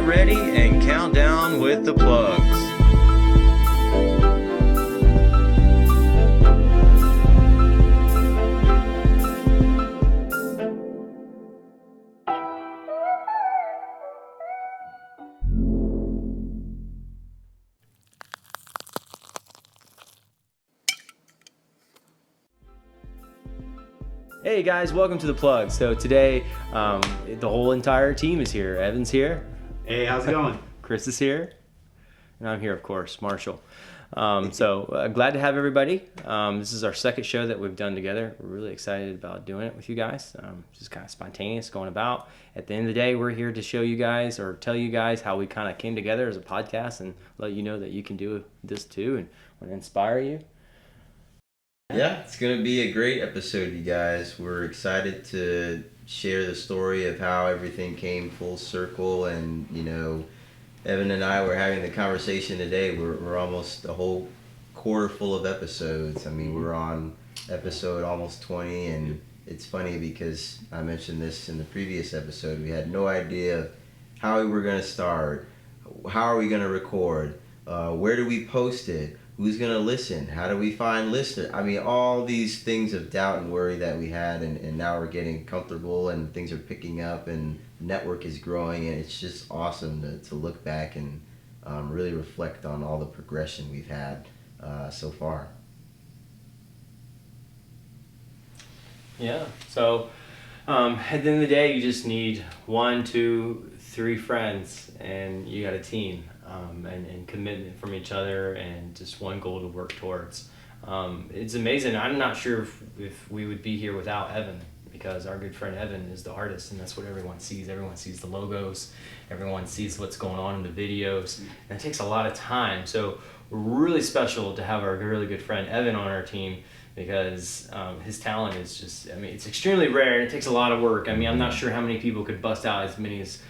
ready and count down with the plugs. Hey guys, welcome to the plug. So today, the whole entire team is here. Evan's here. Hey, how's it going? Chris is here. And I'm here, of course, Marshall. So glad to have everybody. This is our second show that we've done together. We're really excited about doing it with you guys. Just kind of spontaneous, going about. At the end of the day, we're here to show you guys or tell you guys how we kind of came together as a podcast and let you know that you can do this too and want to inspire you. Yeah, it's going to be a great episode, you guys. We're excited to share the story of how everything came full circle. And, you know, Evan and I were having the conversation today. We're almost a whole quarter full of episodes. I mean, we're on episode almost 20. And it's funny because I mentioned this in the previous episode. We had no idea how we were going to start. How are we going to record? Where do we post it? Who's going to listen? How do we find listeners? I mean, all these things of doubt and worry that we had, and now we're getting comfortable and things are picking up and the network is growing, and it's just awesome to look back and really reflect on all the progression we've had so far. Yeah, so at the end of the day, you just need 1, 2, 3 friends, and you got a team. And commitment from each other and just one goal to work towards. It's amazing. I'm not sure if we would be here without Evan, because our good friend Evan is the artist, and that's what everyone sees. Everyone sees the logos. Everyone sees what's going on in the videos. And it takes a lot of time. So we're really special to have our really good friend Evan on our team, because his talent is just, I mean, it's extremely rare and it takes a lot of work. I mean, I'm not sure how many people could bust out as many as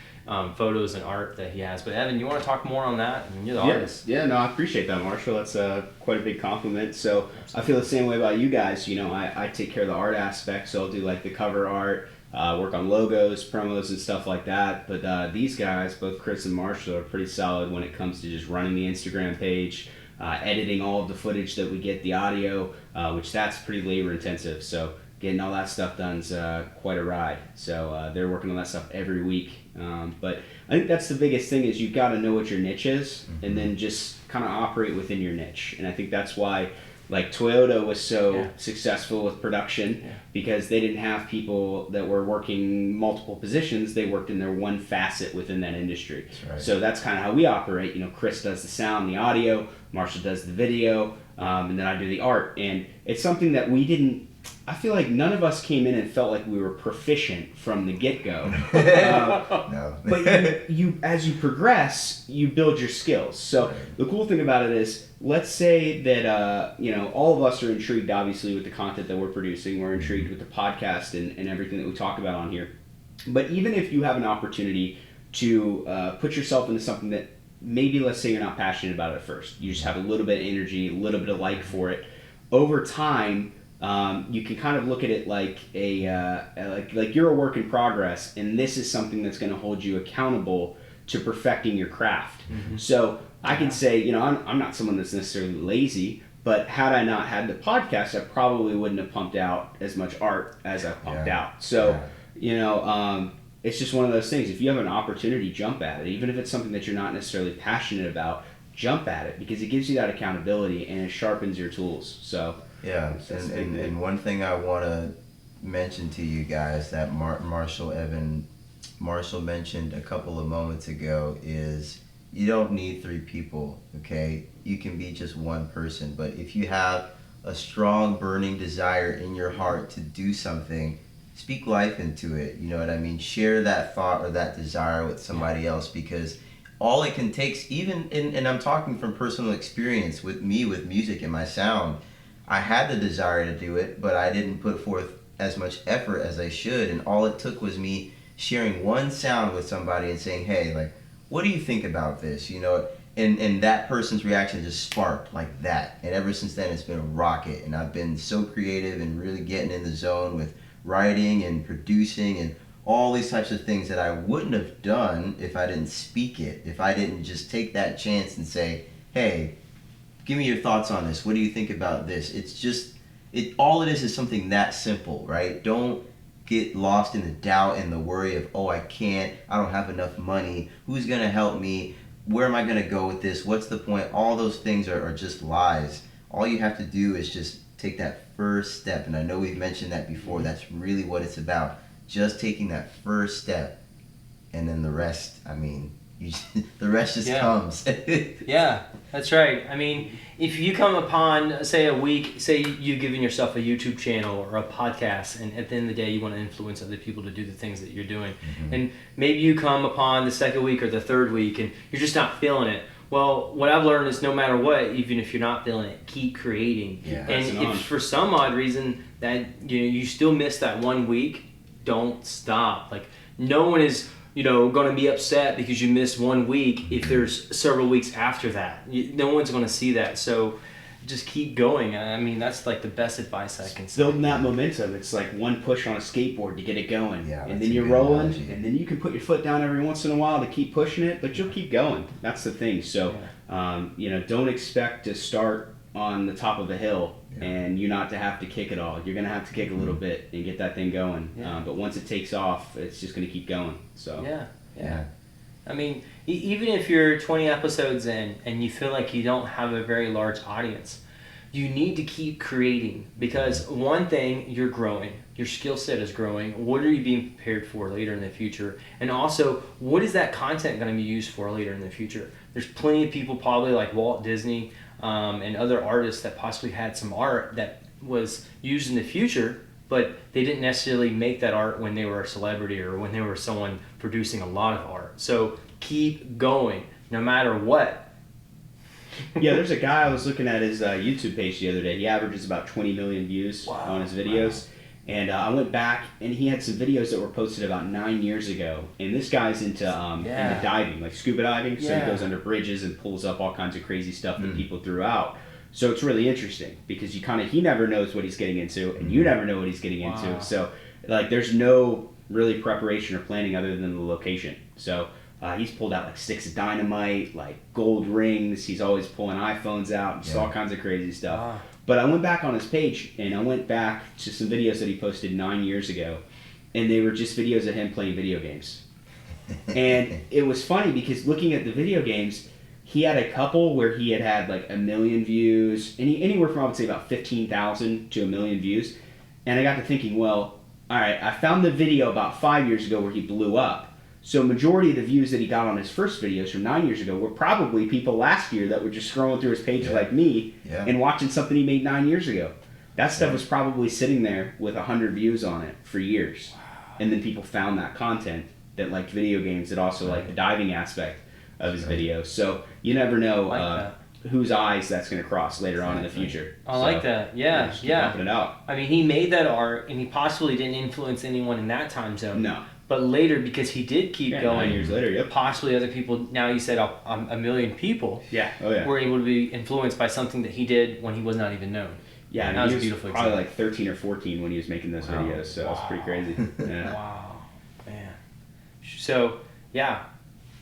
photos and art that he has. But Evan, you want to talk more on that? I mean, you're the artist. Yeah, no, I appreciate that, Marshall. That's quite a big compliment. So absolutely. I feel the same way about you guys. You know, I take care of the art aspect, so I'll do like the cover art, work on logos, promos, and stuff like that. But these guys, both Chris and Marshall, are pretty solid when it comes to just running the Instagram page, editing all of the footage that we get, the audio, which that's pretty labor intensive. So getting all that stuff done is quite a ride. So they're working on that stuff every week. But I think that's the biggest thing, is you've got to know what your niche is, and then just kind of operate within your niche. And I think that's why like Toyota was so successful with production, because they didn't have people that were working multiple positions. They worked in their one facet within that industry. That's right. So that's kind of how we operate. You know, Chris does the sound, the audio, Marshall does the video, and then I do the art. And it's something that I feel like none of us came in and felt like we were proficient from the get-go. No. But you, as you progress, you build your skills. So the cool thing about it is, let's say that all of us are intrigued, obviously, with the content that we're producing. We're intrigued with the podcast and everything that we talk about on here. But even if you have an opportunity to put yourself into something that maybe, let's say, you're not passionate about it at first, you just have a little bit of energy, a little bit of like for it, over time, you can kind of look at it like like you're a work in progress, and this is something that's going to hold you accountable to perfecting your craft. Mm-hmm. So I can say, you know, I'm not someone that's necessarily lazy, but had I not had the podcast, I probably wouldn't have pumped out as much art as I pumped out. So, you know, it's just one of those things. If you have an opportunity, jump at it. Even if it's something that you're not necessarily passionate about, jump at it, because it gives you that accountability and it sharpens your tools. So yeah, and one thing I want to mention to you guys that Marshall mentioned a couple of moments ago is, you don't need 3 people, okay? You can be just one person, but if you have a strong burning desire in your heart to do something, speak life into it. You know what I mean? Share that thought or that desire with somebody else, because all it can take, and I'm talking from personal experience with me, with music and my sound, I had the desire to do it, but I didn't put forth as much effort as I should, and all it took was me sharing one sound with somebody and saying, hey, like, what do you think about this? You know, and that person's reaction just sparked like that, and ever since then it's been a rocket, and I've been so creative and really getting in the zone with writing and producing and all these types of things that I wouldn't have done if I didn't speak it, if I didn't just take that chance and say, hey, give me your thoughts on this. What do you think about this? It's just, all it is something that simple, right? Don't get lost in the doubt and the worry of, oh, I don't have enough money. Who's going to help me? Where am I going to go with this? What's the point? All those things are just lies. All you have to do is just take that first step. And I know we've mentioned that before. That's really what it's about. Just taking that first step. And then the rest, I mean, the rest just comes. Yeah, that's right. I mean, if you come upon, say, a week, say you've given yourself a YouTube channel or a podcast, and at the end of the day, you want to influence other people to do the things that you're doing. And maybe you come upon the second week or the third week, and you're just not feeling it. Well, what I've learned is no matter what, even if you're not feeling it, keep creating. Yeah, and if for some odd reason that you still miss that 1 week, don't stop. Like, no one is going to be upset because you missed 1 week if there's several weeks after that. No one's going to see that. So just keep going. I mean, that's like the best advice I can say. Building that momentum. It's like one push on a skateboard to get it going. Yeah, and then you're rolling, and then you can put your foot down every once in a while to keep pushing it, but you'll keep going. That's the thing. So, don't expect to start on the top of a hill and you not to have to kick it all. You're going to have to kick a little bit and get that thing going. But once it takes off, it's just going to keep going. So Yeah. I mean, even if you're 20 episodes in and you feel like you don't have a very large audience, you need to keep creating, because one thing, you're growing. Your skill set is growing. What are you being prepared for later in the future? And also, what is that content going to be used for later in the future? There's plenty of people probably like Walt Disney and other artists that possibly had some art that was used in the future, but they didn't necessarily make that art when they were a celebrity or when they were someone producing a lot of art. So keep going, no matter what. Yeah, there's a guy, I was looking at his YouTube page the other day. He averages about 20 million views on his videos. Wow. And I went back, and he had some videos that were posted about 9 years ago. And this guy's into diving, like scuba diving. So he goes under bridges and pulls up all kinds of crazy stuff that people threw out. So it's really interesting because he never knows what he's getting into, and you never know what he's getting into. So like, there's no really preparation or planning other than the location. So he's pulled out like sticks of dynamite, like gold rings. He's always pulling iPhones out, just all kinds of crazy stuff. But I went back on his page, and I went back to some videos that he posted 9 years ago, and they were just videos of him playing video games. And it was funny because looking at the video games, he had a couple where he had like 1 million views, and anywhere from, I would say, about 15,000 to 1 million views. And I got to thinking, well, all right, I found the video about 5 years ago where he blew up. So majority of the views that he got on his first videos from 9 years ago were probably people last year that were just scrolling through his page like me and watching something he made 9 years ago. That stuff was probably sitting there with 100 views on it for years. And then people found that content that liked video games, that also liked the diving aspect of his videos. So you never know whose eyes that's going to cross later on in the future. I like that. Yeah. Just keep pumping it out. I mean, he made that art, and he possibly didn't influence anyone in that time zone. No. But later, because he did keep going, 9 years later, possibly other people, now you said 1 million people were able to be influenced by something that he did when he was not even known. Yeah, and that was he a beautiful probably example. like 13 or 14 when he was making those videos, so it's pretty crazy. Yeah. Wow, man. So,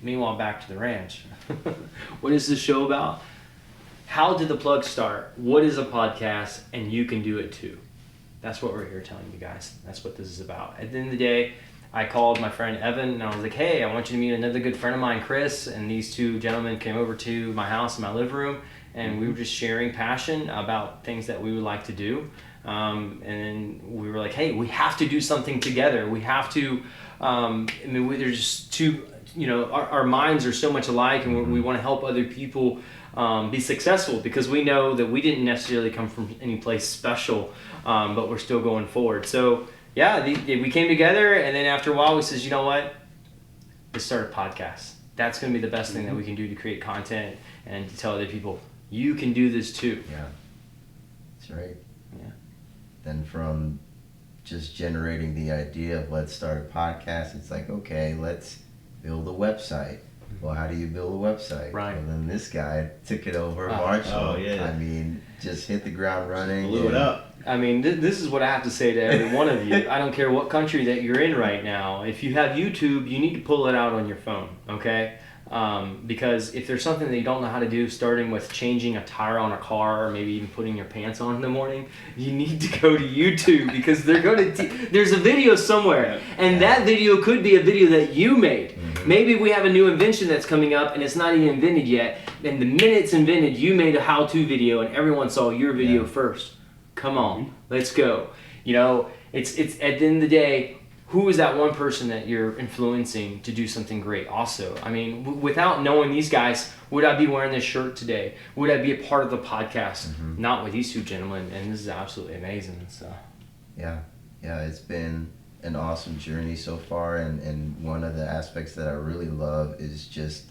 meanwhile, back to the ranch. What is this show about? How did the plug start? What is a podcast? And you can do it too. That's what we're here telling you guys. That's what this is about. At the end of the day, I called my friend Evan, and I was like, hey, I want you to meet another good friend of mine, Chris. And these two gentlemen came over to my house in my living room, and we were just sharing passion about things that we would like to do. And we were like, hey, we have to do something together. We have to, there's just two, our minds are so much alike, and we want to help other people be successful, because we know that we didn't necessarily come from any place special, but we're still going forward. So, we came together, and then after a while we says, you know what, let's start a podcast. That's going to be the best thing that we can do to create content and to tell other people, you can do this too. Yeah, that's right. Yeah. Then from just generating the idea of let's start a podcast, it's like, okay, let's build a website. well, how do you build a website? Right. And then this guy took it over, Marshall. Oh, yeah. I mean, just hit the ground running. Blew it up. I mean, this is what I have to say to every one of you. I don't care what country that you're in right now. If you have YouTube, you need to pull it out on your phone, okay? Because if there's something that you don't know how to do, starting with changing a tire on a car or maybe even putting your pants on in the morning, you need to go to YouTube because they're going to there's a video somewhere, and that video could be a video that you made. Mm-hmm. Maybe we have a new invention that's coming up and it's not even invented yet, and the minute it's invented, you made a how-to video and everyone saw your video first. Come on, let's go. You know, it's at the end of the day, who is that one person that you're influencing to do something great also? I mean, without knowing these guys, would I be wearing this shirt today? Would I be a part of the podcast? Mm-hmm. Not with these two gentlemen, and this is absolutely amazing. So, yeah, it's been an awesome journey so far, and one of the aspects that I really love is just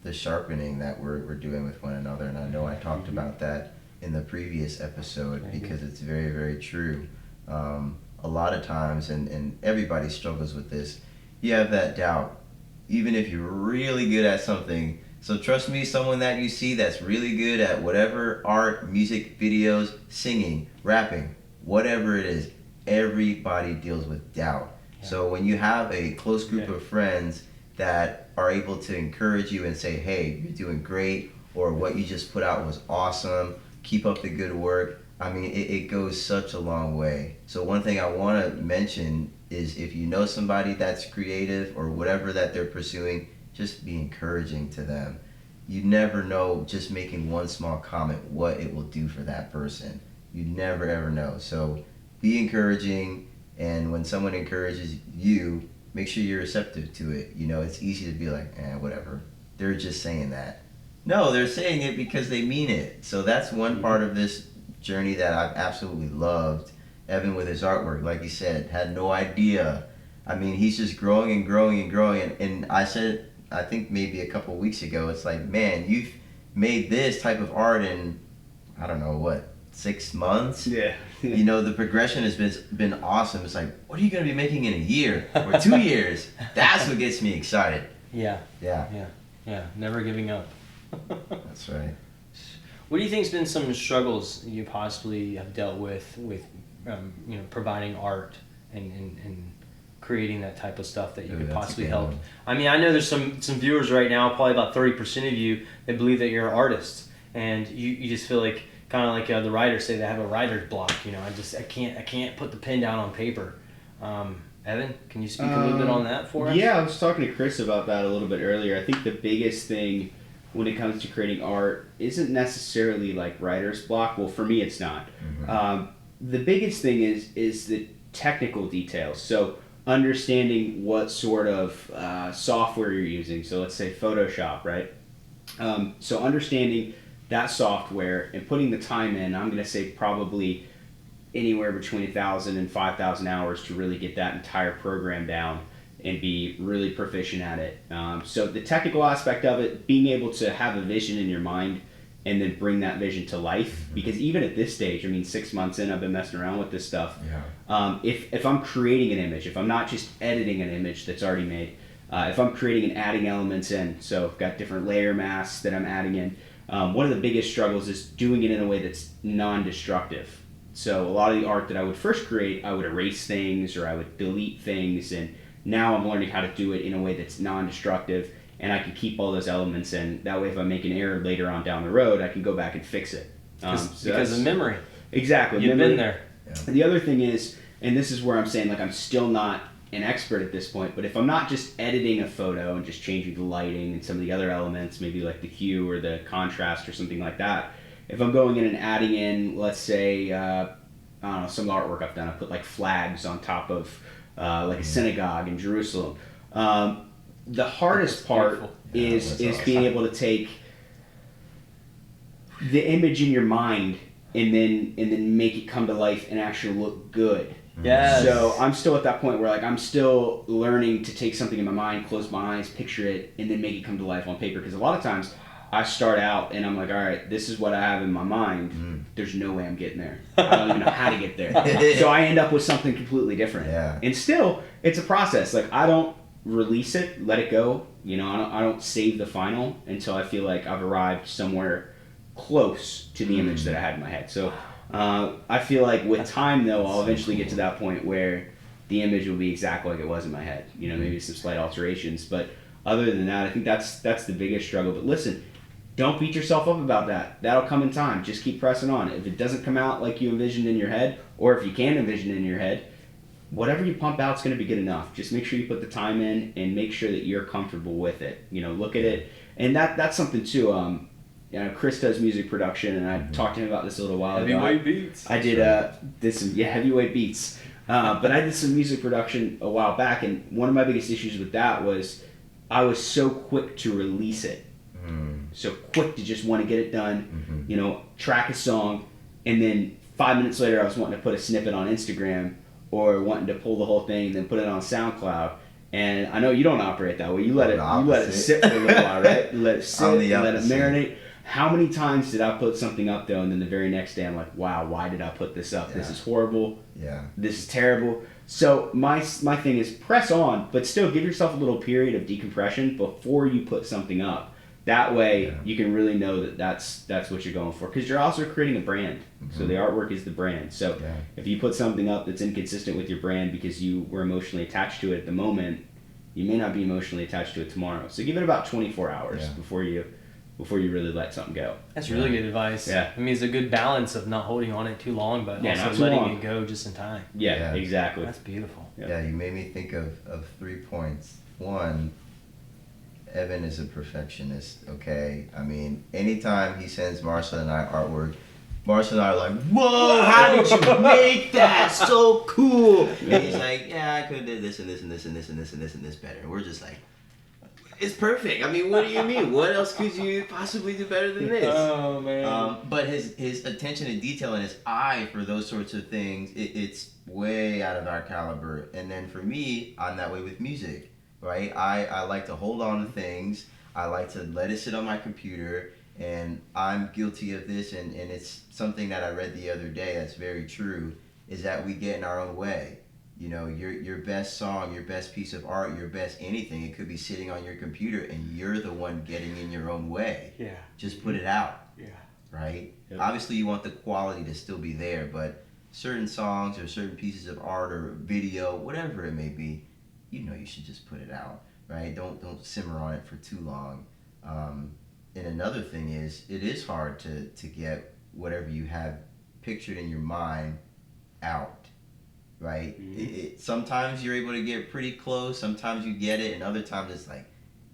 the sharpening that we're doing with one another, and I know I talked about that in the previous episode because it's very, very true. A lot of times, and everybody struggles with this, you have that doubt, even if you're really good at something. So trust me, someone that you see that's really good at whatever art, music, videos, singing, rapping, whatever it is, everybody deals with doubt. Yeah. So when you have a close group of friends that are able to encourage you and say, hey, you're doing great, or what you just put out was awesome, keep up the good work, I mean, it goes such a long way. So one thing I want to mention is if you know somebody that's creative or whatever that they're pursuing, just be encouraging to them. You never know, just making one small comment, what it will do for that person. You never ever know. So be encouraging, and when someone encourages you, make sure you're receptive to it. You know, it's easy to be like, whatever. They're just saying that. No, they're saying it because they mean it. So that's one part of this journey that I've absolutely loved. Evan with his artwork, like you said, had no idea. I mean, he's just growing and growing and growing. And I said, I think maybe a couple of weeks ago, it's like, man, you've made this type of art in, I don't know, what, 6 months? Yeah. You know, the progression has been awesome. It's like, what are you going to be making in a year or 2 years? That's what gets me excited. Yeah. Never giving up. That's right. What do you think's been some struggles you possibly have dealt with providing art and creating that type of stuff that you could possibly help? I mean, I know there's some viewers right now, probably about 30% of you, that believe that you're an artist, and you just feel like, kind of like the writers say, they have a writer's block. You know, I can't put the pen down on paper. Evan, can you speak a little bit on that for us? Yeah, I was talking to Chris about that a little bit earlier. I think the biggest thing when it comes to creating art isn't necessarily like writer's block. Well, for me, it's not. Mm-hmm. The biggest thing is the technical details. So understanding what sort of software you're using. So let's say Photoshop, right? So understanding that software and putting the time in, I'm going to say probably anywhere between 1,000 and 5,000 hours to really get that entire program down and be really proficient at it. So the technical aspect of it, being able to have a vision in your mind and then bring that vision to life. Because even at this stage, I mean, 6 months in, I've been messing around with this stuff. Yeah. If I'm creating an image, if I'm not just editing an image that's already made, if I'm creating and adding elements in, so I've got different layer masks that I'm adding in, one of the biggest struggles is doing it in a way that's non-destructive. So a lot of the art that I would first create, I would erase things or I would delete things, and now I'm learning how to do it in a way that's non-destructive, and I can keep all those elements in. That way, if I make an error later on down the road, I can go back and fix it. Because of memory. Exactly. You've been there. Yeah. And the other thing is, and this is where I'm saying, like, I'm still not an expert at this point, but if I'm not just editing a photo and just changing the lighting and some of the other elements, maybe like the hue or the contrast or something like that, if I'm going in and adding in, let's say, I don't know, some artwork I've done, I put like flags on top of like a synagogue in Jerusalem. The hardest part is awesome. Being able to take the image in your mind and then make it come to life and actually look good. Yes. So I'm still at that point where like I'm still learning to take something in my mind, close my eyes, picture it, and then make it come to life on paper. Because a lot of times I start out and I'm like, all right, this is what I have in my mind. There's no way I'm getting there. I don't even know how to get there. So I end up with something completely different. Yeah. And still, it's a process. Like, I don't release it, let it go. I don't save the final until I feel like I've arrived somewhere close to the image that I had in my head. So I feel like with time, though, I'll eventually get to that point where the image will be exactly like it was in my head. Maybe some slight alterations, but other than that, I think that's the biggest struggle. But listen, don't beat yourself up about that. That'll come in time. Just keep pressing on. If it doesn't come out like you envisioned in your head, or if you can envision it in your head, whatever you pump out is going to be good enough. Just make sure you put the time in and make sure that you're comfortable with it. Look at it. And that's something too. Chris does music production, and I talked to him about this a little while ago. Heavyweight beats. I did some heavyweight beats. But I did some music production a while back, and one of my biggest issues with that was I was so quick to release it. So quick to just want to get it done, track a song, and then 5 minutes later I was wanting to put a snippet on Instagram or wanting to pull the whole thing and then put it on SoundCloud. And I know you don't operate that way. You let it sit for a little while, right? You let it sit, let it marinate. How many times did I put something up though, and then the very next day I'm like, wow, why did I put this up? This is horrible. This is terrible. So my thing is press on, but still give yourself a little period of decompression before you put something up. That way you can really know that that's what you're going for, because you're also creating a brand. So the artwork is the brand. So if you put something up that's inconsistent with your brand because you were emotionally attached to it at the moment, you may not be emotionally attached to it tomorrow. So give it about 24 hours before you really let something go. That's really good advice. Yeah. I mean, it's a good balance of not holding on it too long, but also letting it go just in time. Yeah, exactly. That's beautiful. Yeah, you made me think of 3 points. One, Evan is a perfectionist, okay? I mean, anytime he sends Marshall and I artwork, Marshall and I are like, whoa, how did you make that? So cool. And he's like, yeah, I could have did this and this and this and this and this and this and this better. And we're just like, it's perfect. I mean, what do you mean? What else could you possibly do better than this? Oh, man. But his attention to detail and his eye for those sorts of things, it's way out of our caliber. And then for me, I'm that way with music, right? I like to hold on to things. I like to let it sit on my computer. And I'm guilty of this, and it's something that I read the other day that's very true, is that we get in our own way. Your best song, your best piece of art, your best anything, it could be sitting on your computer and you're the one getting in your own way. Yeah. Just put it out. Yeah. Right? Yep. Obviously you want the quality to still be there, but certain songs or certain pieces of art or video, whatever it may be, you should just put it out. Right? Don't simmer on it for too long. And another thing is, it is hard to get whatever you have pictured in your mind out, right? Mm-hmm. Sometimes you're able to get pretty close, sometimes you get it, and other times it's like,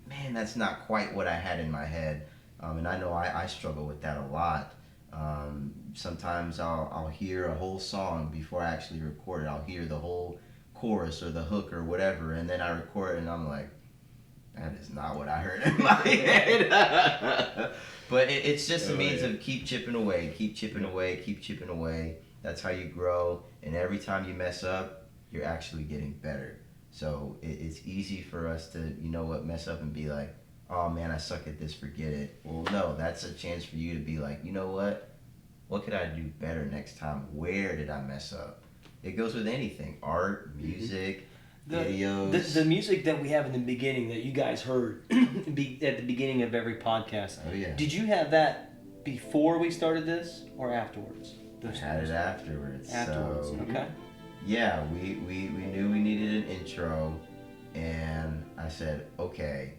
man, that's not quite what I had in my head. And I know I struggle with that a lot. Sometimes I'll hear a whole song before I actually record it. I'll hear the whole chorus or the hook or whatever, and then I record it and I'm like, that is not what I heard in my head. But it's just a means of keep chipping away. That's how you grow. And every time you mess up, you're actually getting better. So it's easy for us to, mess up and be like, oh man, I suck at this, forget it. Well, no, that's a chance for you to be like, you know what? What could I do better next time? Where did I mess up? It goes with anything. Art, music, videos. The music that we have in the beginning that you guys heard at the beginning of every podcast. Oh yeah. Did you have that before we started this or afterwards? I had it afterwards. Afterwards, so, okay. Yeah, we knew we needed an intro, and I said, okay.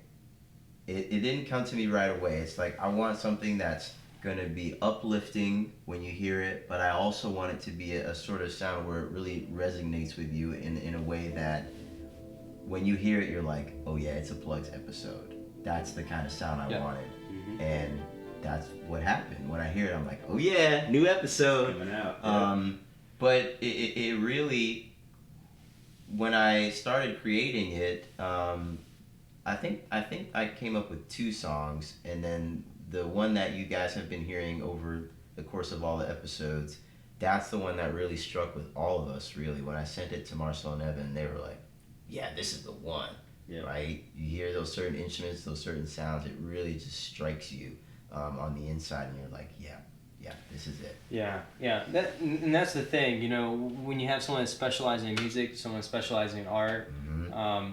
It didn't come to me right away. It's like, I want something that's going to be uplifting when you hear it, but I also want it to be a sort of sound where it really resonates with you in a way that when you hear it, you're like, oh yeah, it's a Plugs episode. That's the kind of sound I wanted. Mm-hmm. And that's what happened. When I hear it, I'm like, oh yeah, new episode. Coming out. But it really, when I started creating it, I think I came up with 2 songs, and then the one that you guys have been hearing over the course of all the episodes, that's the one that really struck with all of us, really. When I sent it to Marcel and Evan, they were like, yeah, this is the one, right? You hear those certain instruments, those certain sounds, it really just strikes you on the inside, and you're like, yeah, this is it. Yeah. And that's the thing, when you have someone that specializes in music, someone specializing in art,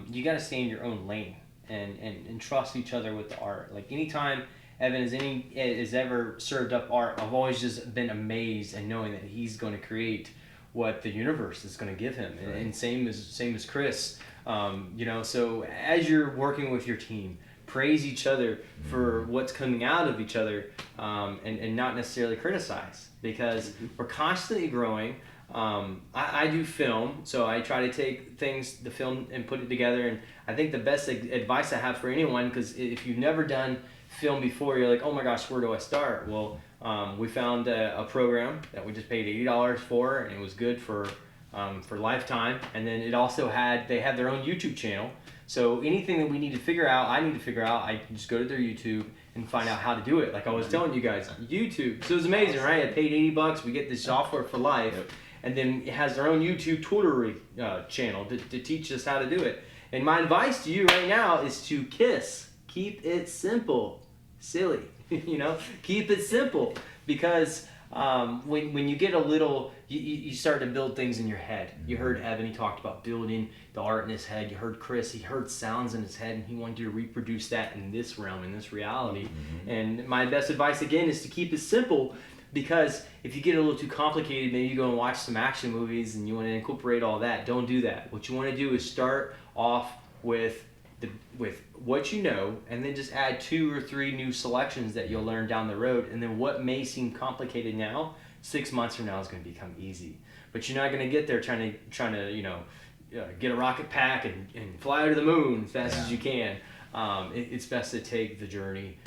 you got to stay in your own lane and trust each other with the art. Like anytime Evan has ever served up art, I've always just been amazed and knowing that he's going to create what the universe is going to give him. Right. And same as Chris. So as you're working with your team, praise each other for what's coming out of each other, and not necessarily criticize, because we're constantly growing. I do film, so I try to take the film and put it together. And I think the best advice I have for anyone, because if you've never done film before, you're like, oh my gosh, where do I start? Well, we found a program that we just paid $80 for, and it was good for lifetime. And then they have their own YouTube channel. So anything that we need to figure out, I can just go to their YouTube and find out how to do it. Like I was telling you guys, YouTube. So it was amazing, right? I paid $80. We get this software for life. Yep. And then it has their own YouTube tutoring channel to teach us how to do it. And my advice to you right now is to keep it simple. Silly, keep it simple, because when you get a little, you start to build things in your head. You heard Evan, he talked about building the art in his head. You heard Chris, he heard sounds in his head, and he wanted to reproduce that in this realm, in this reality. And my best advice again is to keep it simple, because if you get a little too complicated, maybe you go and watch some action movies and you want to incorporate all that. Don't do that. What you want to do is start off with what you know, and then just add 2 or 3 new selections that you'll learn down the road. And then what may seem complicated now, 6 months from now is going to become easy. But you're not going to get there trying to get a rocket pack and fly to the moon as fast as you can. It's best to take the journey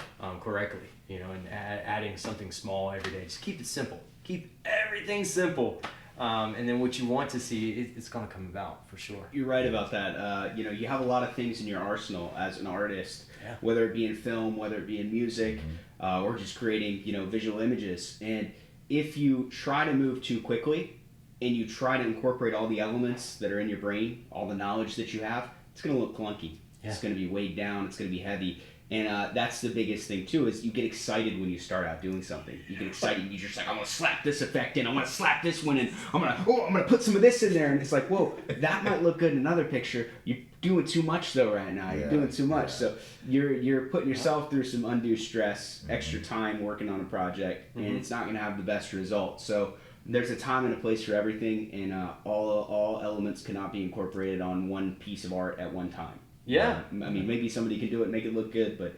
correctly, and adding something small every day. Just keep it simple. Keep everything simple. And then what you want to see, it's going to come about for sure. You're right about that. You have a lot of things in your arsenal as an artist, whether it be in film, whether it be in music, or just creating, visual images. And if you try to move too quickly and you try to incorporate all the elements that are in your brain, all the knowledge that you have, it's going to look clunky. Yeah. It's going to be weighed down. It's going to be heavy. And that's the biggest thing too, is you get excited when you start out doing something. You get excited, you're just like, I'm gonna slap this effect in, I'm gonna slap this one in, I'm gonna put some of this in there, and it's like, whoa, that might look good in another picture. You're doing too much though right now. You're doing too much. So you're putting yourself through some undue stress, extra time working on a project, and it's not gonna have the best result. So there's a time and a place for everything, and all elements cannot be incorporated on one piece of art at one time. Yeah. I mean, maybe somebody can do it and make it look good, but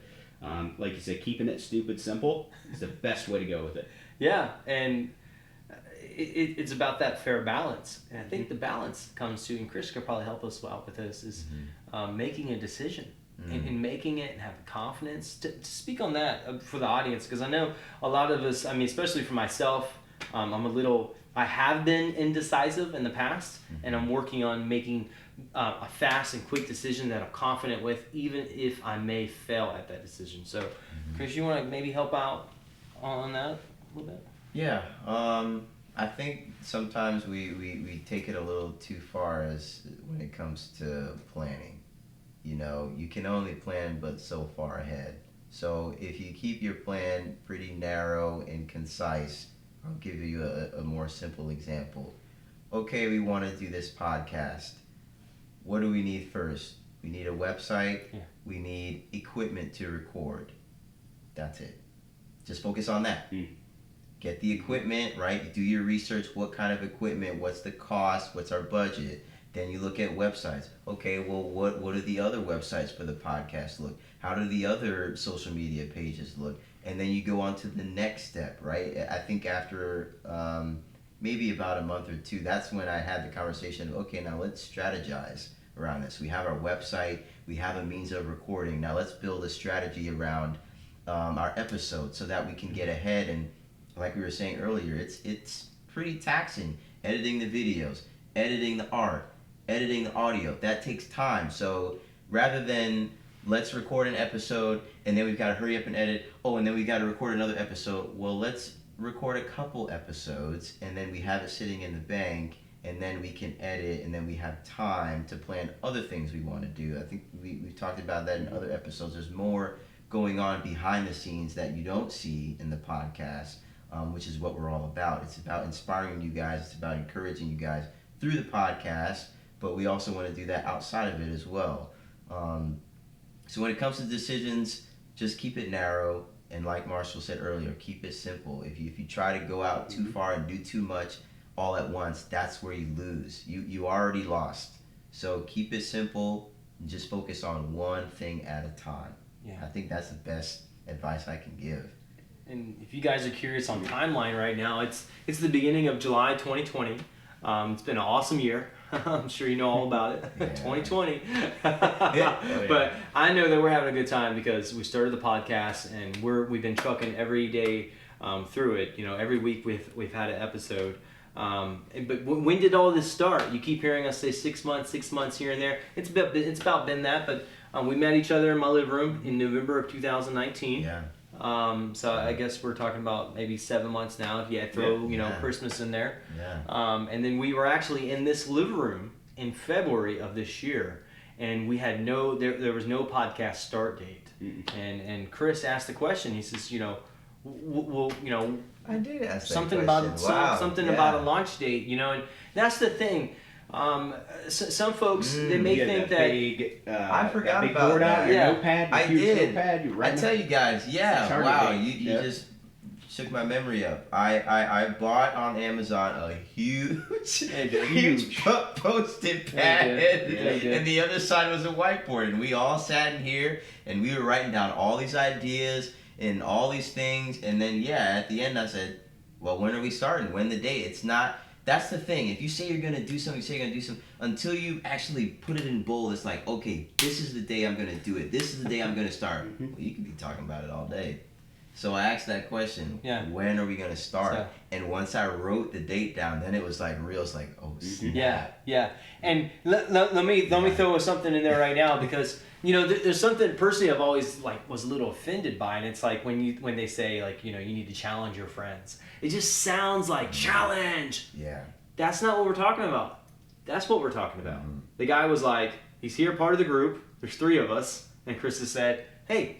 like you said, keeping it stupid simple is the best way to go with it. Yeah, and it's about that fair balance. And I think the balance comes to, and Chris could probably help us out with this, is making a decision and making it and having confidence. To speak on that for the audience, because I know a lot of us, especially for myself, I have been indecisive in the past, and I'm working on making a fast and quick decision that I'm confident with, even if I may fail at that decision. So, Chris, you want to maybe help out on that a little bit? Yeah, I think sometimes we take it a little too far when it comes to planning. You can only plan but so far ahead. So if you keep your plan pretty narrow and concise, I'll give you a more simple example. Okay, we want to do this podcast. What do we need first? We need a website. Yeah. We need equipment to record. That's it. Just focus on that. Get the equipment, right? Do your research. What kind of equipment? What's the cost? What's our budget? Then you look at websites. Okay, well, what do the other websites for the podcast look? How do the other social media pages look? And then you go on to the next step, right? I think after maybe about a month or 2, that's when I had the conversation of, okay, now let's strategize around this. We have our website, we have a means of recording. Now let's build a strategy around our episodes so that we can get ahead. And like we were saying earlier, it's pretty taxing. Editing the videos, editing the art, editing the audio, that takes time. So rather than let's record an episode and then we've got to hurry up and edit, and then we've got to record another episode, well, let's record a couple episodes and then we have it sitting in the bank, and then we can edit, and then we have time to plan other things we want to do. I think we've talked about that in other episodes. There's more going on behind the scenes that you don't see in the podcast, which is what we're all about. It's about inspiring you guys. It's about encouraging you guys through the podcast but we also want to do that outside of it as well. So when it comes to decisions, just keep it narrow, and like Marshall said earlier, keep it simple. If you try to go out too far and do too much all at once, that's where you lose. You already lost. So keep it simple, and just focus on one thing at a time. Yeah. I think that's the best advice I can give. And if you guys are curious on timeline right now, it's the beginning of July 2020. It's been an awesome year. I'm sure you know all about it. Yeah. 2020. But I know that we're having a good time because we started the podcast and we've been trucking every day through it. You know, every week we've had an episode. But when did all this start? You keep hearing us say 6 months here and there. It's about been that. But we met each other in my living room in November of 2019. Yeah. So I guess we're talking about maybe 7 months now if you throw Christmas in there. Yeah. And then we were actually in this living room in February of this year, and we had there was no podcast start date. And Chris asked the question. He says, well, I did ask that something question. about Wow. something about a launch date, and that's the thing. Some folks they may think that big, I forgot big about board that. out, your Yeah. notepad, your I huge did. notepad, you I write tell you guys, Target wow, date. you just shook my memory up. I bought on Amazon a huge post-it pad, and the other side was a whiteboard, and we all sat in here and we were writing down all these ideas and all these things, and then at the end I said, well, when are we starting? When the date? It's not. That's the thing. If you say you're gonna do something, until you actually put it in bold, it's like, okay, this is the day I'm gonna do it. This is the day I'm gonna start. Well, you can be talking about it all day. So I asked that question. Yeah. When are we gonna start? So- And once I wrote the date down, then it was like real. It's like, oh snap. Yeah. And let me throw something in there right now because there's something personally I've always was a little offended by, and it's like when they say you need to challenge your friends. It just sounds like challenge. Yeah. That's not what we're talking about. That's what we're talking about. The guy was like, he's here, part of the group. There's 3 of us, and Chris has said, hey,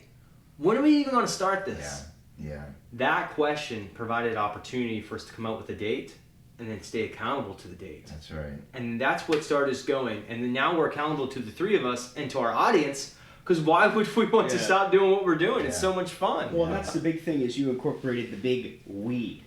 when are we even going to start this? Yeah. That question provided opportunity for us to come up with a date and then stay accountable to the date. That's right. And that's what started us going. And then now we're accountable to the 3 of us and to our audience, because why would we want to stop doing what we're doing? It's so much fun. Well, that's the big thing is you incorporated the big we,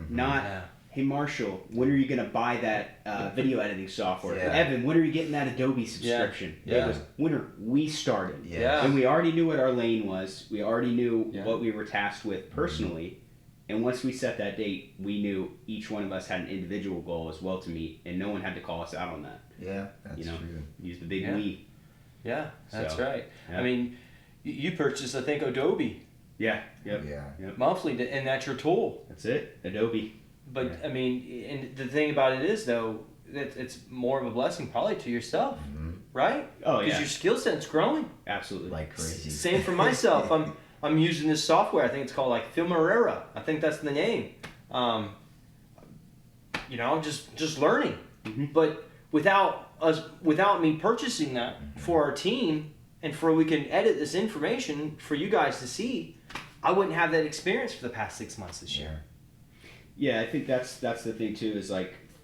not, hey, Marshall, when are you going to buy that video editing software? Yeah. Evan, when are you getting that Adobe subscription? Yeah. It was when are we started? Yeah. And we already knew what our lane was. We already knew what we were tasked with personally. And once we set that date, we knew each one of us had an individual goal as well to meet, and no one had to call us out on that. Yeah, that's true. Use the big we. Yeah, that's So, right. yeah. I mean, you purchased, I think, Adobe Yeah. Yep. Yeah. monthly, and that's your tool. That's it. Adobe. But I mean, and the thing about it is, though, that it's more of a blessing probably to yourself, right? Oh, Because yeah. your skill set's growing. Absolutely. Like crazy. Same for myself. I'm using this software. I think it's called Filmorera. I think that's the name. Just learning. But without me purchasing that for our team and for we can edit this information for you guys to see, I wouldn't have that experience for the past 6 months this year. Yeah, I think that's the thing too. Is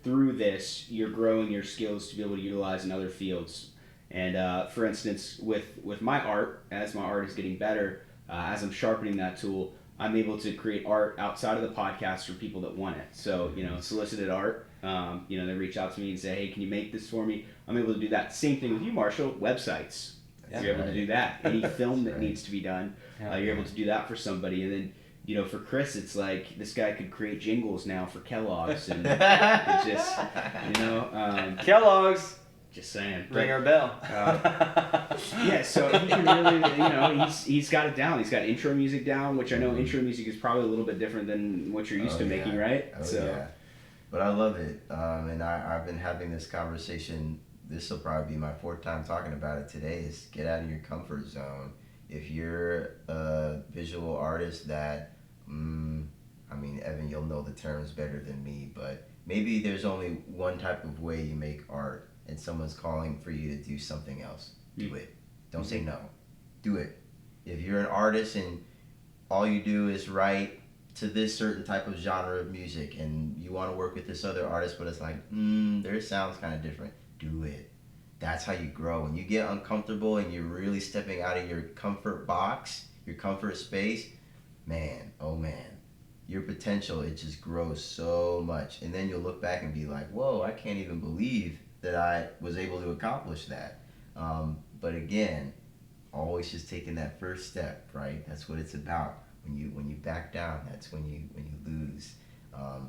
through this, you're growing your skills to be able to utilize in other fields. And for instance, with my art, as my art is getting better, as I'm sharpening that tool, I'm able to create art outside of the podcast for people that want it. So solicited art. They reach out to me and say, hey, can you make this for me? I'm able to do that. Same thing with you, Marshall. Websites. Yeah. You're able to do that. Any film that needs to be done, Yeah. you're able to do that for somebody. And then for Chris, it's like this guy could create jingles now for Kellogg's, and it just, Kellogg's, just saying. ring our bell. Yeah, so he can really, he's got it down. He's got intro music down, which I know intro music is probably a little bit different than what you're used to making, right? Oh, yeah. But I love it, and I've been having this conversation. This will probably be my 4th time talking about it today. Is get out of your comfort zone. If you're a visual artist that, Evan, you'll know the terms better than me, but maybe there's only one type of way you make art, and someone's calling for you to do something else. Do it. Don't say no. Do it. If you're an artist and all you do is write to this certain type of genre of music, and you want to work with this other artist, but it's like, their sound's kind of different. Do it. that's how you grow. When you get uncomfortable and you're really stepping out of your comfort box, your comfort space, man, oh man, your potential, it just grows so much. And then you'll look back and be like, whoa, I can't even believe that I was able to accomplish that. But again, always just taking that first step, right? That's what it's about. When you back down, that's when you lose.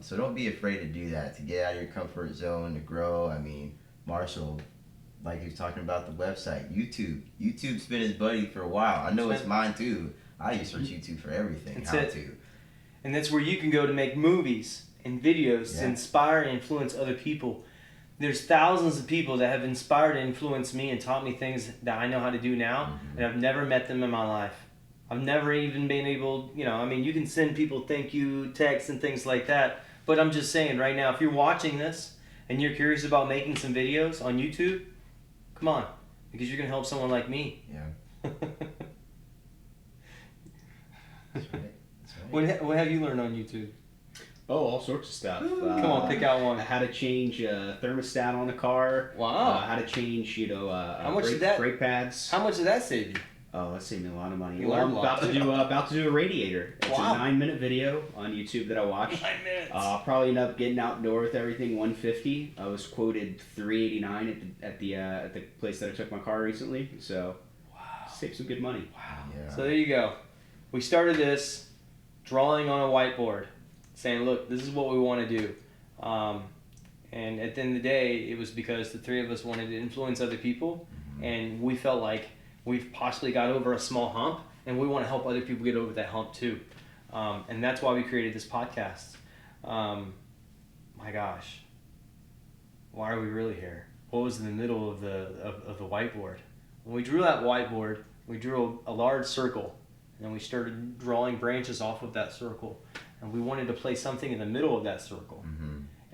So don't be afraid to do that, to get out of your comfort zone, to grow. I mean, Marshall, like he was talking about the website, YouTube. YouTube's been his buddy for a while. I know it's mine too. I use search YouTube for everything. That's how it. to. And that's where you can go to make movies and videos to Yeah. inspire and influence other people. There's thousands of people that have inspired and influenced me and taught me things that I know how to do now, and I've never met them in my life. I've never even been able, I mean, you can send people thank you texts and things like that, but I'm just saying right now, if you're watching this and you're curious about making some videos on YouTube, come on, because you're going to help someone like me. Yeah. That's right. That's right. What have you learned on YouTube? Oh, all sorts of stuff. Come on, pick out one. How to change a thermostat on a car. Wow. How to change, How much did that- brake pads. How much did that save you? Oh, that saved me a lot of money. You Well, learned I'm a lot, about to do a radiator. It's Wow. a 9-minute video on YouTube that I watched. 9 minutes. Probably end up getting outdoor with everything $150. I was quoted $389 at the place that I took my car recently. So, saved some good money. Wow. Yeah. So there you go. We started this drawing on a whiteboard, saying, look, this is what we want to do. And at the end of the day, it was because the three of us wanted to influence other people, and we felt like we've possibly got over a small hump, and we want to help other people get over that hump too. And that's why we created this podcast. My gosh, why are we really here? What was in the middle of the whiteboard? When we drew that whiteboard, we drew a large circle, and then we started drawing branches off of that circle, and we wanted to place something in the middle of that circle.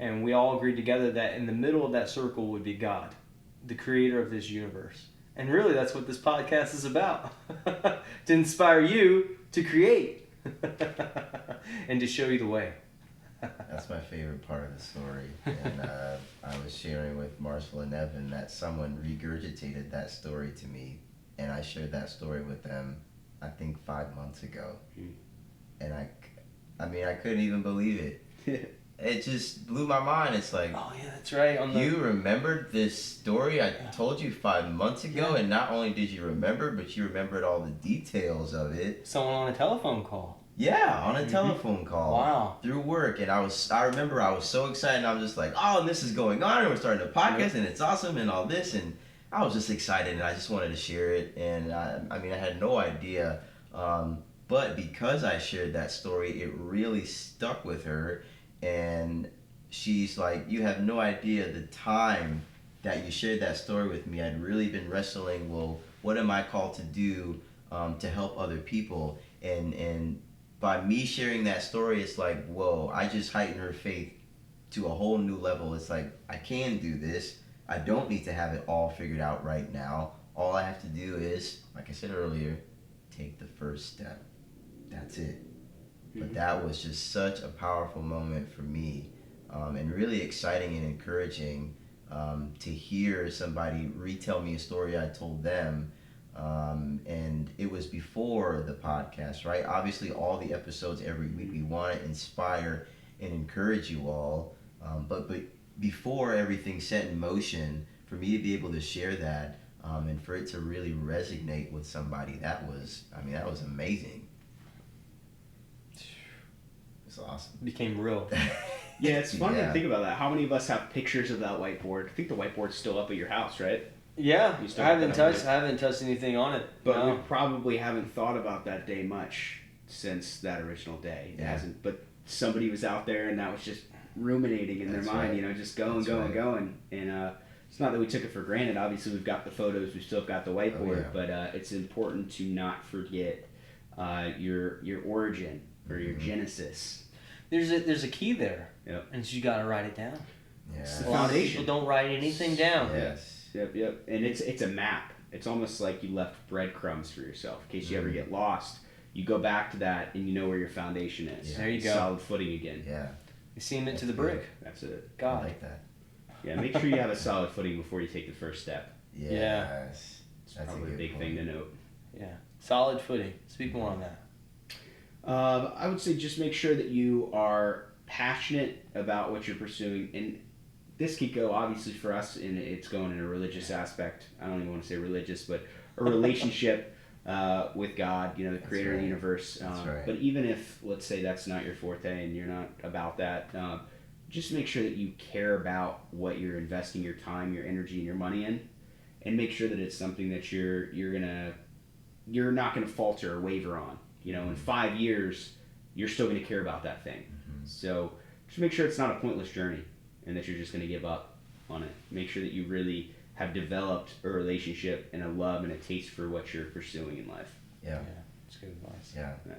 And we all agreed together that in the middle of that circle would be God, the creator of this universe. And really, that's what this podcast is about. To inspire you to create and to show you the way. That's my favorite part of the story. And I was sharing with Marshall and Evan that someone regurgitated that story to me. And I shared that story with them, I think 5 months ago. And I mean, I couldn't even believe it. It just blew my mind. It's like, Oh yeah, that's right. you remembered this story I told you 5 months ago, and not only did you remember, but you remembered all the details of it. Someone on a telephone call. Yeah, on a telephone call. Wow. Through work. And I remember I was so excited, and I was just like, oh, and this is going on, and we're starting a podcast, and it's awesome, and all this, and I was just excited, and I just wanted to share it, and I mean, I had no idea, but because I shared that story, it really stuck with her. And she's like, you have no idea the time that you shared that story with me. I'd really been wrestling, well, what am I called to do to help other people? And by me sharing that story, it's like, whoa, I just heightened her faith to a whole new level. It's like, I can do this. I don't need to have it all figured out right now. All I have to do is, like I said earlier, take the first step. That's it. But that was just such a powerful moment for me, and really exciting and encouraging to hear somebody retell me a story I told them. And it was before the podcast, right? Obviously, all the episodes every week, we want to inspire and encourage you all. But before everything set in motion, for me to be able to share that and for it to really resonate with somebody, that was amazing. It's awesome. Became real. Yeah, it's funny Yeah. to think about that. How many of us have pictures of that whiteboard? I think the whiteboard's still up at your house, right? Yeah, You I still have haven't that on touched. I haven't touched anything on it. But no. we probably haven't thought about that day much since that original day. It Yeah. hasn't. But somebody was out there, and that was just ruminating in That's their mind. right. Just going, That's going, right. going. And it's not that we took it for granted. Obviously, we've got the photos. We've still got the whiteboard. yeah. But it's important to not forget your origin or your genesis. There's a key there, Yep. and you got to write it down. Yeah. A lot of Foundation. people don't write anything down. Yes. Yep. And it's a map. It's almost like you left breadcrumbs for yourself in case you ever get lost. You go back to that, and you know where your foundation is. Yeah. There you go. Solid footing again. Yeah. You cement to That's the brick. That's it. I God. like that. Yeah, make sure you have a solid footing before you take the first step. Yes. It's That's probably a big point. thing to note. Yeah. Solid footing. Speak more on that. I would say just make sure that you are passionate about what you're pursuing. And this could go, obviously, for us, and it's going in a religious aspect. I don't even want to say religious, but a relationship with God, the creator of the universe. That's right. But even if, let's say, that's not your forte and you're not about that, just make sure that you care about what you're investing your time, your energy, and your money in, and make sure that it's something that you're not gonna falter or waver on. In 5 years, you're still gonna care about that thing. Mm-hmm. So just make sure it's not a pointless journey, and that you're just gonna give up on it. Make sure that you really have developed a relationship and a love and a taste for what you're pursuing in life. Yeah. That's good advice. Yeah. Yeah.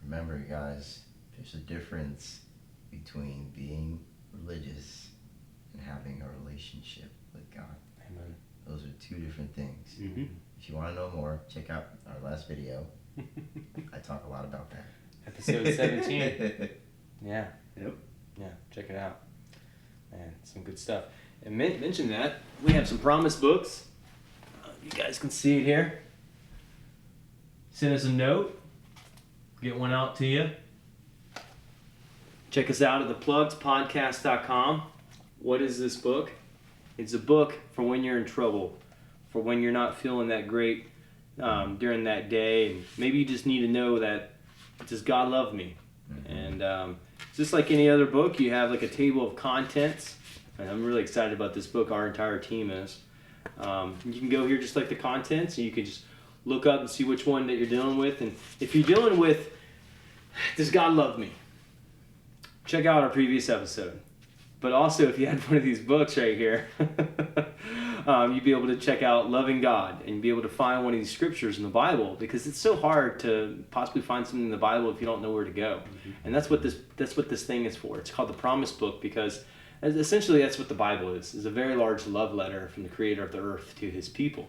Remember, guys, there's a difference between being religious and having a relationship with God. Amen. Those are two different things. Mm-hmm. If you want to know more, check out our last video. I talk a lot about that. Episode 17. Yeah. Yep. Yeah. Check it out. Man, some good stuff. And mention that we have some promise books. You guys can see it here. Send us a note. Get one out to you. Check us out at theplugspodcast.com. What is this book? It's a book for when you're in trouble, for when you're not feeling that great during that day, and maybe you just need to know that, does God love me? And just like any other book, you have like a table of contents, and I'm really excited about this book. Our entire team is. You can go here just like the contents, and you can just look up and see which one that you're dealing with. And if you're dealing with, does God love me? Check out our previous episode. But also, if you had one of these books right here, you'd be able to check out Loving God and be able to find one of these scriptures in the Bible, because it's so hard to possibly find something in the Bible if you don't know where to go. Mm-hmm. And that's what this thing is for. It's called the Promise Book, because essentially that's what the Bible is a very large love letter from the creator of the earth to his people.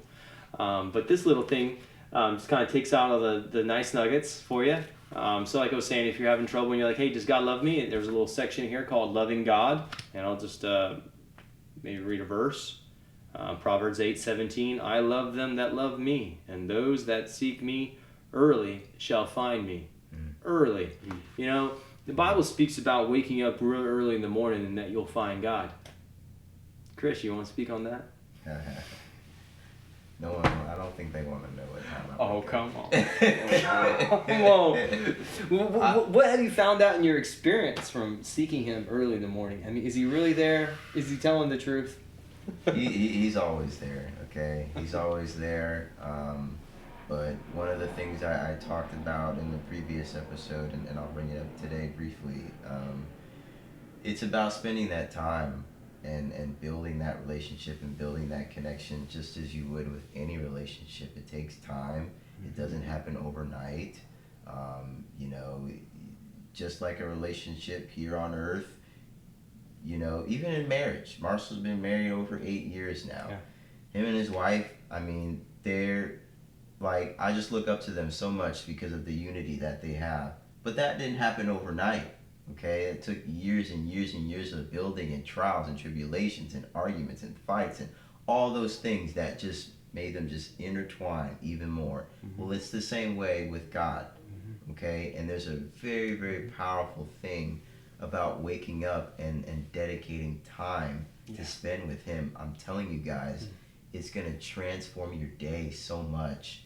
But this little thing just kind of takes out all the nice nuggets for you. So like I was saying, if you're having trouble and you're like, hey, does God love me? And there's a little section here called Loving God. And I'll just maybe read a verse. Proverbs 8:17, I love them that love me, and those that seek me early shall find me. Early. The Bible speaks about waking up real early in the morning and that you'll find God. Chris, you want to speak on that? No one, I don't think they want to know what time I wake up. Come on. Come on. What have you found out in your experience from seeking him early in the morning? I mean, is he really there? Is he telling the truth? He's always there, okay? He's always there. But one of the things I talked about in the previous episode, and I'll bring it up today briefly, it's about spending that time and building that relationship and building that connection just as you would with any relationship. It takes time. It doesn't happen overnight. Just like a relationship here on earth, even in marriage. Marshall's been married over 8 years now. Yeah. Him and his wife, I mean, they're like, I just look up to them so much because of the unity that they have. But that didn't happen overnight. Okay, it took years and years and years of building and trials and tribulations and arguments and fights and all those things that just made them just intertwine even more. Mm-hmm. Well, it's the same way with God. Mm-hmm. Okay, and there's a very, very powerful thing about waking up and dedicating time to spend with him. I'm telling you guys, it's going to transform your day so much.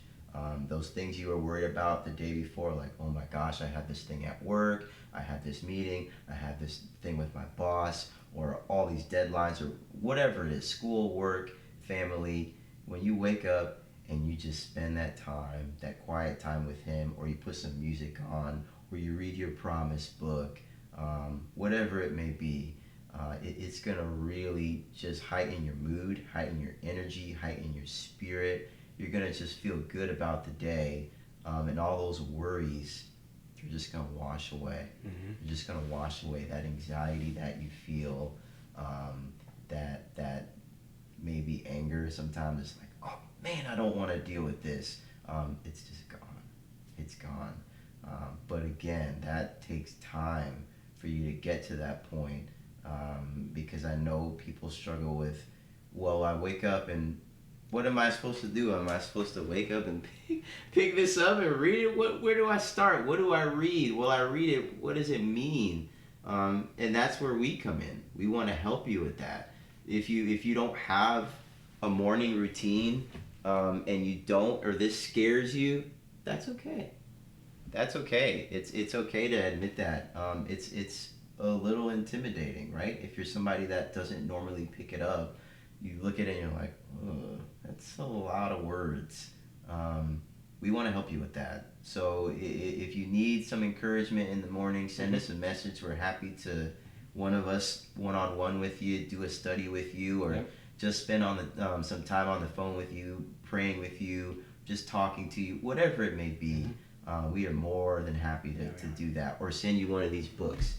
Those things you were worried about the day before, like, oh my gosh, I had this thing at work, I had this meeting, I had this thing with my boss, or all these deadlines, or whatever it is, school, work, family. When you wake up and you just spend that time, that quiet time with him, or you put some music on, or you read your promise book, whatever it may be, it's going to really just heighten your mood, heighten your energy, heighten your spirit. You're going to just feel good about the day, and all those worries, they're just going to wash away. Mm-hmm. You're just going to wash away that anxiety that you feel, that maybe anger sometimes. It's like, oh man, I don't want to deal with this. It's just gone. It's gone. But again, that takes time for you to get to that point, because I know people struggle with, well, I wake up and what am I supposed to do? Am I supposed to wake up and pick this up and read it? Where do I start? What do I read? Will I read it? What does it mean? And that's where we come in. We want to help you with that. If you don't have a morning routine, and you don't, or this scares you, that's okay. That's okay. It's okay to admit that. It's a little intimidating, right? If you're somebody that doesn't normally pick it up, you look at it and you're like, oh, that's a lot of words. We want to help you with that. So if you need some encouragement in the morning, send us a message. We're happy to, one of us, one-on-one with you, do a study with you, or just spend some time on the phone with you, praying with you, just talking to you, whatever it may be. We are more than happy to do that, or send you one of these books.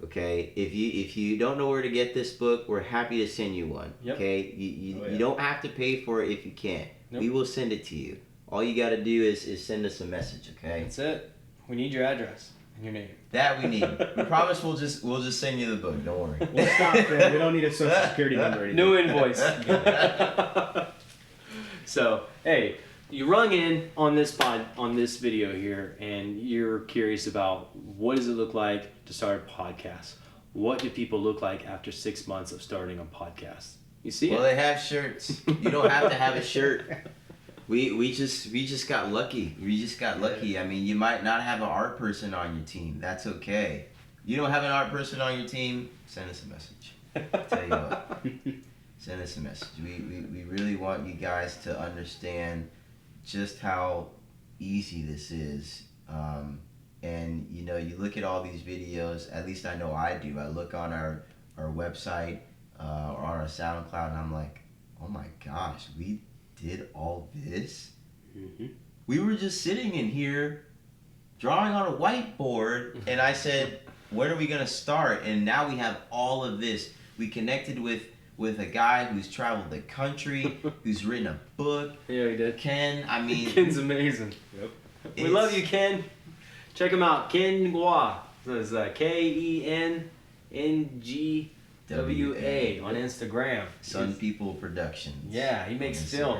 Okay, if you don't know where to get this book, we're happy to send you one. Okay, you don't have to pay for it if you can't. We will send it to you. All you got to do is send us a message. Okay, that's it. We need your address and your name. That we need. We promise we'll just send you the book. Don't worry. We'll stop there. We don't need a social security number or anything. No invoice. So hey, you rung in on this video here, and you're curious about what does it look like to start a podcast? What do people look like after 6 months of starting a podcast? You see Well, they have shirts. You don't have to have a shirt. We just got lucky. We just got lucky. I mean, you might not have an art person on your team. That's okay. You don't have an art person on your team, send us a message. I'll tell you what. Send us a message. We really want you guys to understand just how easy this is. And you know, you look at all these videos, at least I know I do. I look on our website or on our SoundCloud, and I'm like, oh my gosh, we did all this? We were just sitting in here drawing on a whiteboard, and I said, when are we going to start? And now we have all of this. We connected with a guy who's traveled the country, who's written a book. Yeah, he did. Ken, I mean... Ken's amazing. Yep. We love you, Ken. Check him out. Ken Ngwa. It's KENNGWA on Instagram. Sun People Productions. Yeah, he makes film.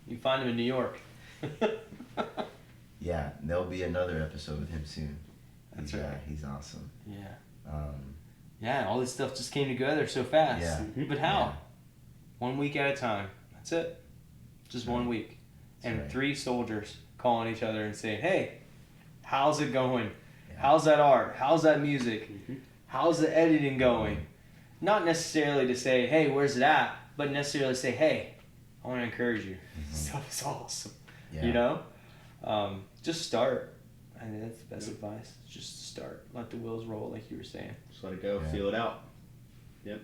You find him in New York. Yeah, there'll be another episode with him soon. That's right. He's awesome. Yeah. Yeah, all this stuff just came together so fast. Yeah. But how? Yeah. 1 week at a time. That's it. Just 1 week. That's And right. 3 soldiers calling each other and saying, hey, how's it going? Yeah. How's that art? How's that music? How's the editing going? Not necessarily to say, hey, where's it at? But necessarily say, hey, I want to encourage you. Stuff is awesome. Yeah. You know? Just start. I think that's the best advice. Just start. Let the wheels roll, like you were saying. Just let it go. Yeah. Feel it out. Yep.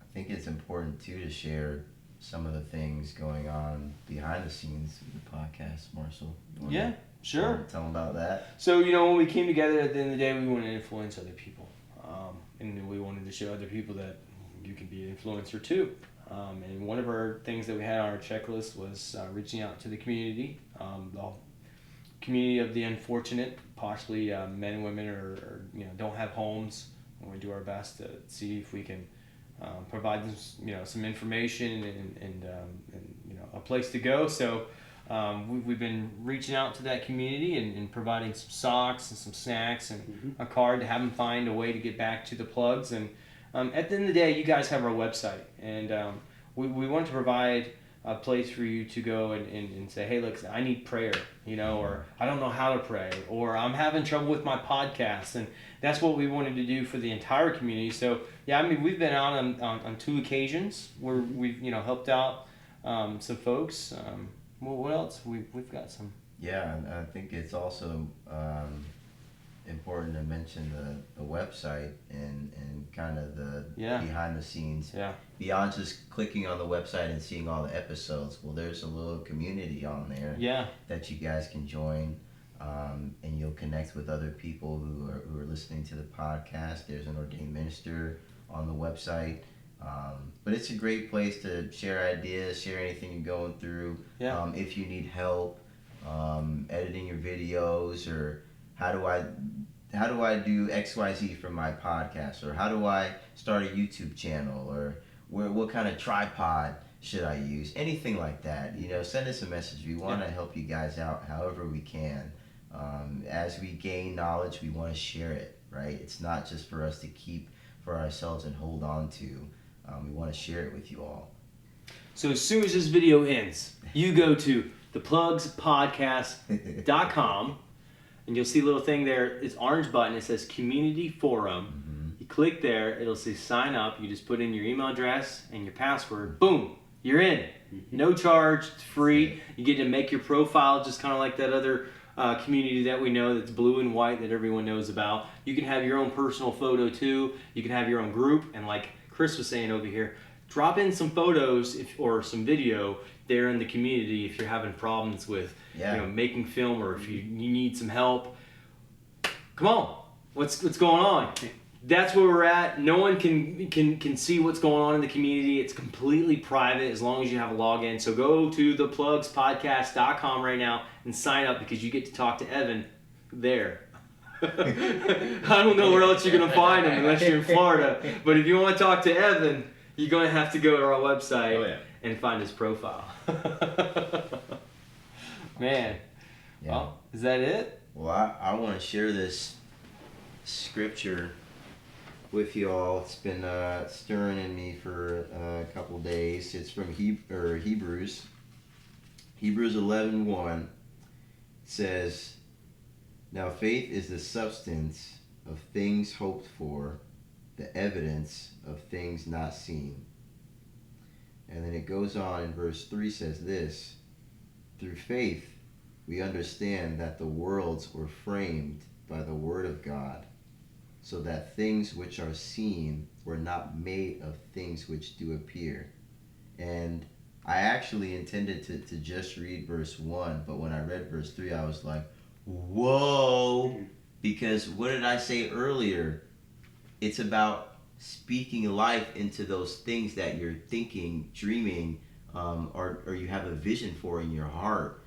I think it's important too to share some of the things going on behind the scenes of the podcast, Marshall. Yeah, sure. Tell them about that. So, you know, when we came together at the end of the day, we wanted to influence other people. And we wanted to show other people that you can be an influencer too. And one of our things that we had on our checklist was reaching out to the community, the community of the unfortunate, possibly men and women or you know, don't have homes. And we do our best to see if we can provide them, you know, some information and you know, a place to go. So we've been reaching out to that community and providing some socks and some snacks and a card to have them find a way to get back to the plugs. And at the end of the day, you guys have our website, and we want to provide a place for you to go and say, hey, look, I need prayer, you know, or I don't know how to pray, or I'm having trouble with my podcast. And that's what we wanted to do for the entire community. So, yeah, I mean, we've been out on 2 occasions where we've, you know, helped out some folks. Well, what else? We've got some. Yeah, and I think it's also important to mention the website and kind of the behind the scenes. Yeah. Beyond just clicking on the website and seeing all the episodes, well, there's a little community on there that you guys can join, and you'll connect with other people who are listening to the podcast. There's an ordained minister on the website. But it's a great place to share ideas, share anything you're going through. Yeah. If you need help editing your videos, or how do I do XYZ for my podcast, or how do I start a YouTube channel, or what kind of tripod should I use? Anything like that. Send us a message. We want to help you guys out however we can. As we gain knowledge, we want to share it, right? It's not just for us to keep for ourselves and hold on to. We want to share it with you all. So as soon as this video ends, you go to theplugspodcast.com and you'll see a little thing there. It's orange button. It says Community Forum. Mm-hmm. You click there. It'll say sign up. You just put in your email address and your password. Boom. You're in. No charge. It's free. You get to make your profile just kind of like that other community that we know that's blue and white that everyone knows about. You can have your own personal photo too. You can have your own group. And like Chris was saying over here, drop in some photos or some video there in the community if you're having problems with making film, or if you need some help. Come on. What's going on? That's where we're at. No one can see what's going on in the community. It's completely private as long as you have a login. So go to theplugspodcast.com right now and sign up, because you get to talk to Evan there. I don't know where else you're going to find him unless you're in Florida. But if you want to talk to Evan, you're going to have to go to our website and find his profile. Man. Yeah. Well, is that it? Well, I want to share this scripture with you all. It's been stirring in me for a couple days. It's from Hebrews. Hebrews 11:1 says, "Now faith is the substance of things hoped for, the evidence of things not seen." And then it goes on in verse 3 says this, "Through faith we understand that the worlds were framed by the word of God, so that things which are seen were not made of things which do appear." And I actually intended to just read verse 1, but when I read verse 3, I was like, whoa! Because what did I say earlier? It's about speaking life into those things that you're thinking, dreaming, or you have a vision for in your heart.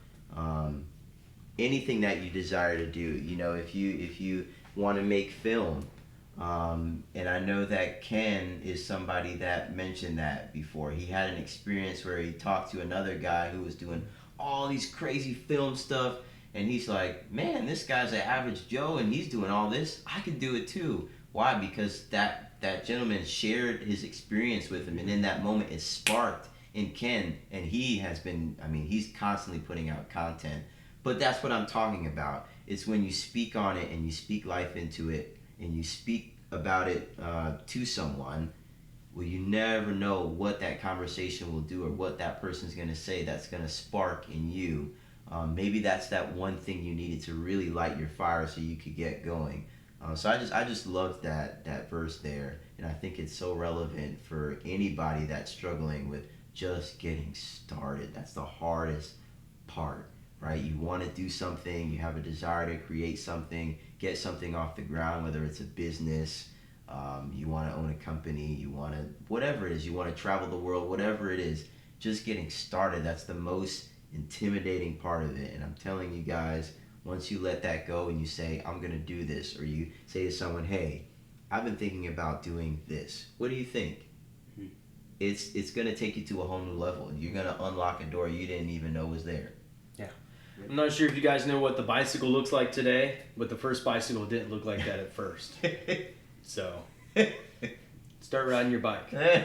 Anything that you desire to do. If you want to make film, and I know that Ken is somebody that mentioned that before. He had an experience where he talked to another guy who was doing all these crazy film stuff, and he's like, man, this guy's an average Joe and he's doing all this. I could do it too. Why? Because that gentleman shared his experience with him, and in that moment it sparked in Ken, and he's constantly putting out content. But that's what I'm talking about. It's when you speak on it and you speak life into it and you speak about it to someone. Well, you never know what that conversation will do or what that person's going to say that's going to spark in you. Maybe that's that one thing you needed to really light your fire so you could get going. So I just loved that verse there, and I think it's so relevant for anybody that's struggling with just getting started. That's the hardest part, right? You want to do something, you have a desire to create something, get something off the ground, whether it's a business, you want to own a company, you want to, whatever it is, you want to travel the world, whatever it is, just getting started, that's the most intimidating part of it. And I'm telling you guys, once you let that go and you say, I'm going to do this, or you say to someone, hey, I've been thinking about doing this. What do you think? It's going to take you to a whole new level. You're going to unlock a door you didn't even know was there. Yeah. I'm not sure if you guys know what the bicycle looks like today, but the first bicycle didn't look like that at first. So, start riding your bike. Yeah,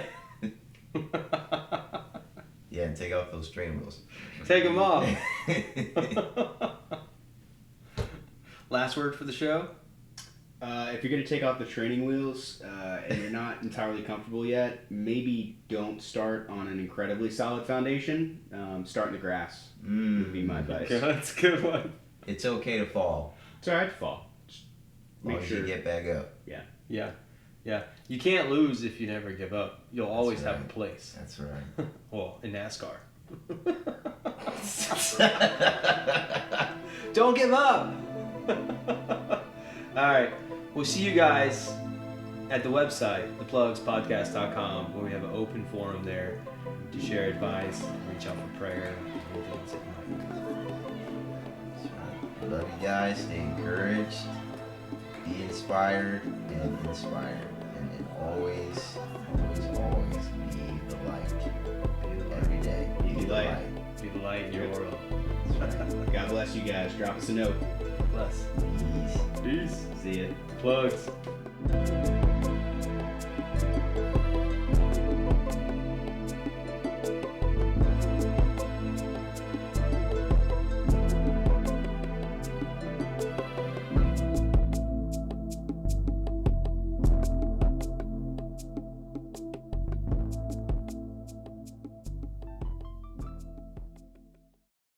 and take off those train wheels. Take them off. Last word for the show? If you're going to take off the training wheels and you're not entirely comfortable yet, maybe don't start on an incredibly solid foundation. Start in the grass would be my advice. Okay, that's a good one. It's okay to fall. It's alright to fall. Just Make sure you get back up. Yeah. Yeah. Yeah. You can't lose if you never give up. You'll always have a place. That's right. Well, in NASCAR. Don't give up! Alright. We'll see you guys at the website, theplugspodcast.com, where we have an open forum there to share advice, reach out for prayer, and things that you might. That's right. Love you guys. Stay encouraged. Be inspired and inspired. And always, always, always be the light. light in your world. God bless you guys. Drop us a note. Bless. Peace. Peace. See ya. Plugs.